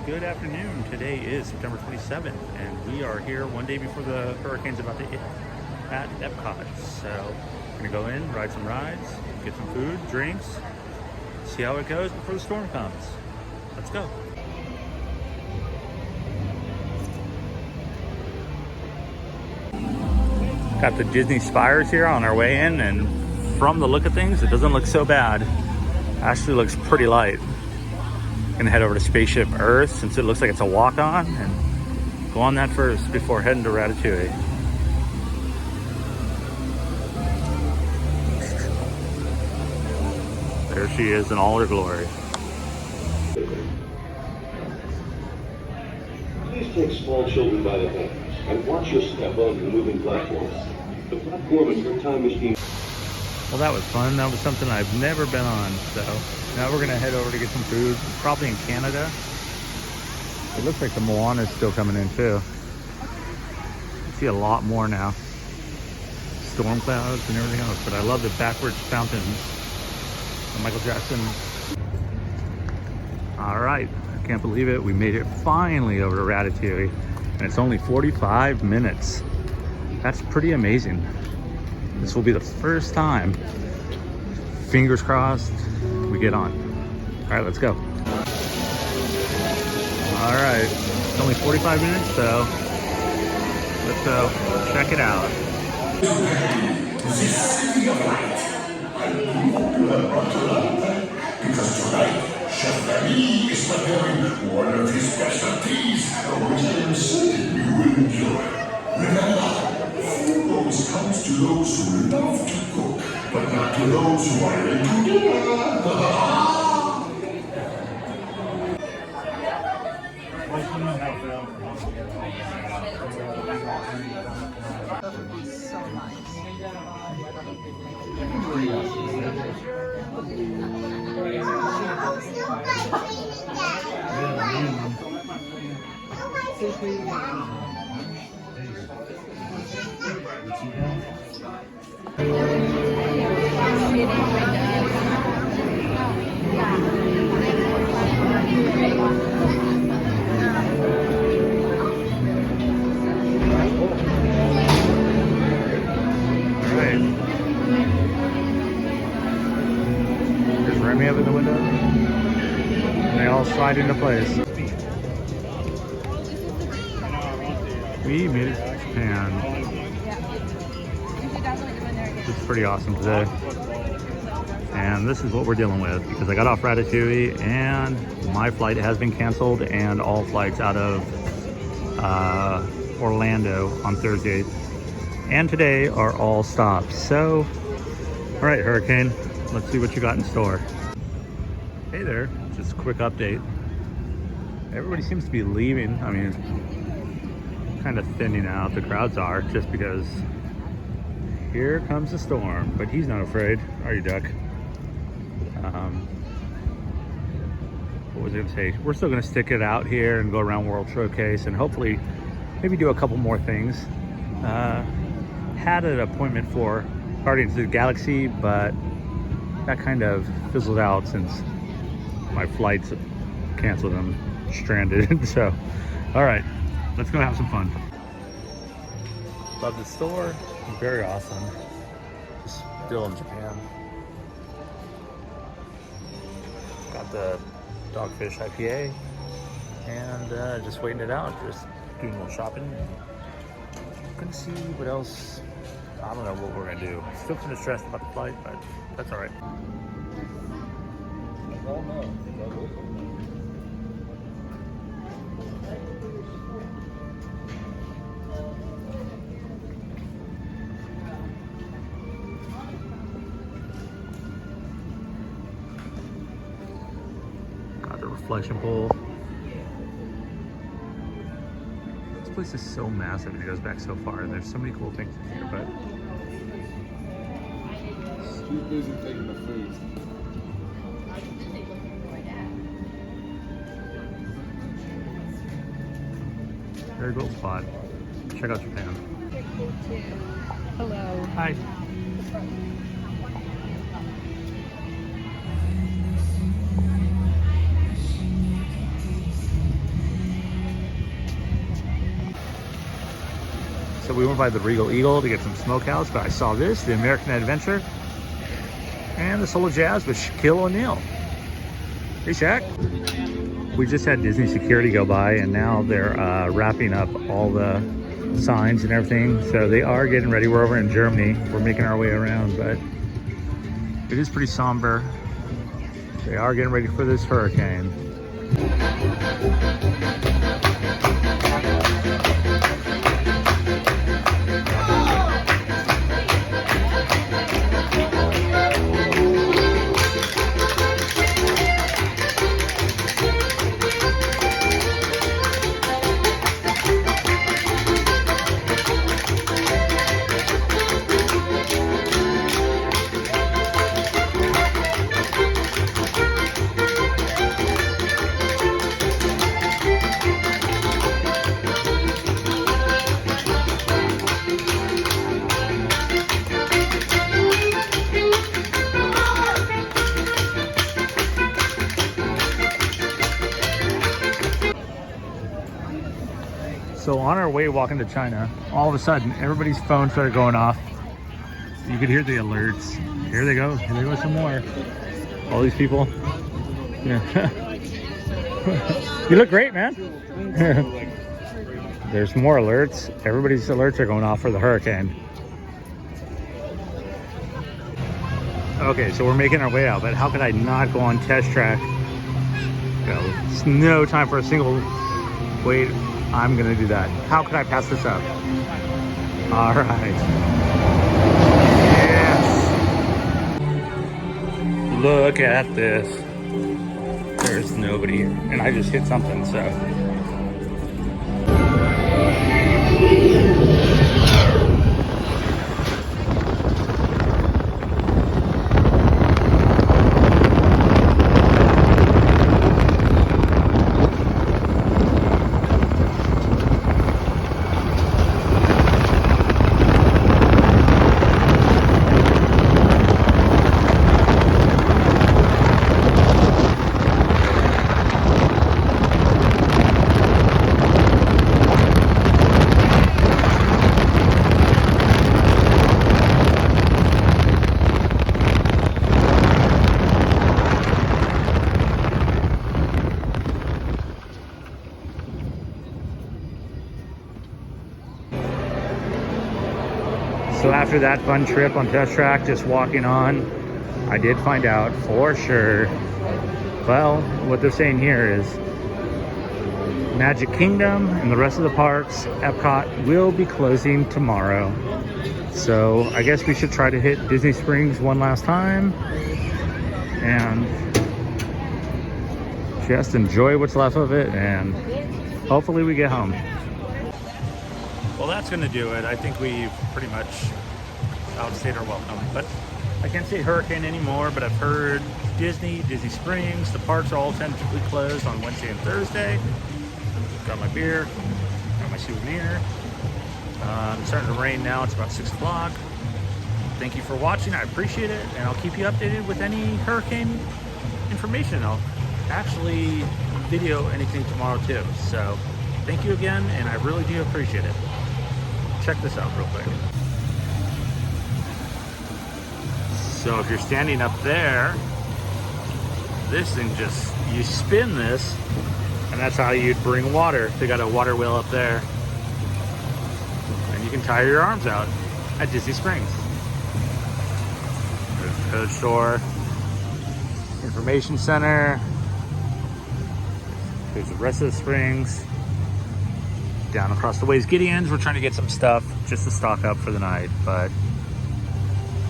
Good afternoon. Today is September 27th, and we are here one day before the hurricane's about to hit at Epcot. So we're gonna go in, ride some rides, get some food, drinks, see how it goes before the storm comes. Let's go. Got the Disney Spires here on our way in, and from the look of things, it doesn't look so bad. Actually looks pretty light. Gonna head over to Spaceship Earth since it looks like it's a walk-on, and go on that first before heading to Ratatouille. There she is in all her glory. Please take small children by the hands and watch your step on the moving platforms. The platform is for time machine. Well, that was fun. That was something I've never been on. So now we're gonna head over to get some food, probably in Canada. It looks like the Moana is still coming in too. I see a lot more now. Storm clouds and everything else, but I love the backwards fountains. Michael Jackson. All right, I can't believe it. We made it finally over to Ratatouille, and it's only 45 minutes. That's pretty amazing. This will be the first time, fingers crossed, we get on. All right, let's go. All right, it's only 45 minutes, so let's go check it out. Because tonight, Chef Remy is preparing one of his specialties, which I am certain you will enjoy. Remember, food always comes to those who love to cook, but not to those who are ready to dinner. That would be so nice. Remy up in the window, and they all slide into place. We made it to Japan. It's pretty awesome today. And this is what we're dealing with, because I got off Ratatouille and my flight has been canceled, and all flights out of Orlando on Thursday and today are all stopped. So, all right, Hurricane, let's see what you got in store. Hey there, just a quick update. Everybody seems to be leaving. I mean, kind of thinning out, the crowds are, just because here comes the storm. But he's not afraid, are you, Duck? What was I gonna say? We're still gonna stick it out here and go around World Showcase and hopefully maybe do a couple more things. Had an appointment for Guardians of the Galaxy, but that kind of fizzled out since my flights canceled. I'm stranded. So, all right, let's go have some fun. Love the store, very awesome. Still in Japan. Got the Dogfish IPA, and just waiting it out, just doing a little shopping. Couldn't see what else. I don't know what we're gonna do. Still kind of stressed about the flight, but that's all right. Got the reflection pool. This place is so massive and it goes back so far, and there's so many cool things in here, but too busy taking the food. very cool spot. Check out Japan. Hello. Hi. So we went by the Regal Eagle to get some smokehouse, but I saw this, the American Adventure, and the Soul of Jazz with Shaquille O'Neal. Hey, Shaq. We just had Disney security go by, and now they're wrapping up all the signs and everything. So they are getting ready. We're over in Germany. We're making our way around, but it is pretty somber. They are getting ready for this hurricane. So on our way walking to China, all of a sudden everybody's phone started going off. You could hear the alerts. Here they go some more. All these people. Yeah. You look great, man. There's more alerts. Everybody's alerts are going off for the hurricane. Okay, so we're making our way out, but how could I not go on test track? It's no time for a single wait. I'm gonna do that. How could I pass this up? All right. Yes. Look at this. There's nobody here. And I just hit something, so. So after that fun trip on test track, just walking on, I did find out for sure, well, what they're saying here is Magic Kingdom and the rest of the parks, Epcot, will be closing tomorrow. So I guess we should try to hit Disney Springs one last time and just enjoy what's left of it, and hopefully we get home. Well, that's going to do it. I think we've pretty much outstayed our welcome. But I can't say hurricane anymore, but I've heard Disney Springs, the parks are all tentatively closed on Wednesday and Thursday. Got my beer, got my souvenir. It's starting to rain now. It's about 6 o'clock. Thank you for watching. I appreciate it. And I'll keep you updated with any hurricane information. I'll actually video anything tomorrow too. So thank you again, and I really do appreciate it. Check this out real quick. So if you're standing up there, this thing just, you spin this, and that's how you'd bring water. They got a water wheel up there. And you can tire your arms out at Disney Springs. There's the coach store, information center. There's the rest of the springs. Down across the way is Gideon's. We're trying to get some stuff just to stock up for the night, but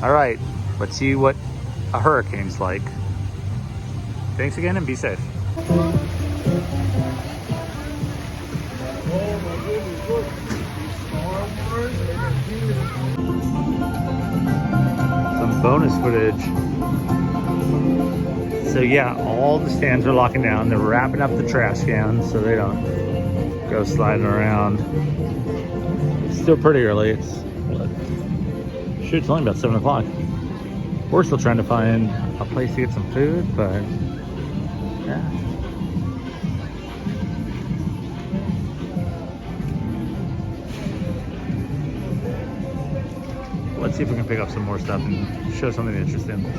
all right, let's see what a hurricane's like. Thanks again, and be safe. Some bonus footage. So yeah, all the stands are locking down. They're wrapping up the trash cans so they don't go sliding around. It's still pretty early. It's only about 7 o'clock. We're still trying to find a place to get some food, but yeah. let's see if we can pick up some more stuff and show something interesting.